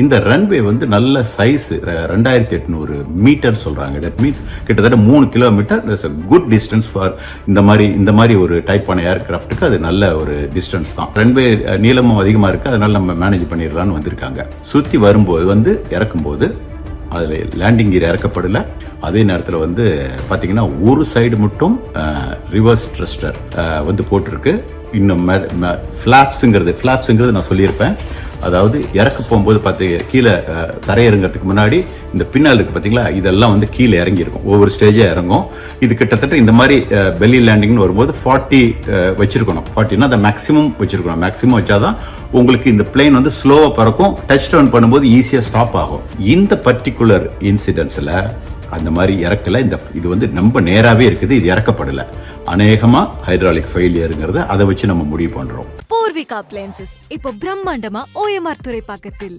இந்த ரன்வே வந்து நல்ல சைஸ் 2800 மீட்டர் சொல்றாங்க. தட் மீன்ஸ் கிட்டத்தட்ட 3 கிலோமீட்டர். குட் டிஸ்டன்ஸ் ஃபார் இந்த மாதிரி ஒரு டைப்பான ஏர்கிராஃப்ட்டுக்கு அது நல்ல ஒரு டிஸ்டன்ஸ் தான். ரன்வே நீளமும் அதிகமாக இருக்குது, அதனால நம்ம மேனேஜ் பண்ணிடலான்னு வந்திருக்காங்க. சுற்றி வரும்போது வந்து இறக்கும்போது அதில் லேண்டிங் கியர் இறக்கப்படலை. அதே நேரத்தில் வந்து பார்த்தீங்கன்னா ஒரு சைடு மட்டும் ரிவர்ஸ் த்ரஸ்டர் வந்து போட்டிருக்கு. இன்னும் ஃப்ளாப்ஸுங்கிறது நான் சொல்லியிருப்பேன். அதாவது இறக்க போகும்போது கீழே தரையிறங்கிறதுக்கு முன்னாடி இந்த பின்னால் இருக்குது பார்த்தீங்களா, இதெல்லாம் வந்து கீழே இறங்கியிருக்கும். ஒவ்வொரு ஸ்டேஜாக இறங்கும். இது கிட்டத்தட்ட இந்த மாதிரி பெல்லி லேண்டிங்னு வரும்போது 40 வச்சிருக்கணும். 40னா அதை மேக்ஸிமம் வச்சிருக்கணும். மேக்ஸிமம் வச்சாதான் உங்களுக்கு இந்த பிளேன் வந்து ஸ்லோவாக பறக்கும். டச் டவுன் பண்ணும்போது ஈஸியாக ஸ்டாப் ஆகும். இந்த பர்டிகுலர் இன்சிடென்ட்ஸில் அந்த மாதிரி இறக்கல. இது வந்து ரொம்ப நேராகவே இருக்குது, இது இறக்கப்படலை. அநேகமா ஹைட்ராலிக் ஃபெயிலியருங்கிறத அதை வச்சு நம்ம முடிவு பண்றோம். பூர்விகா அப்ளையன்சஸ் இப்போ பிரம்மாண்டமா OMR துறைப்பாக்கத்தில்.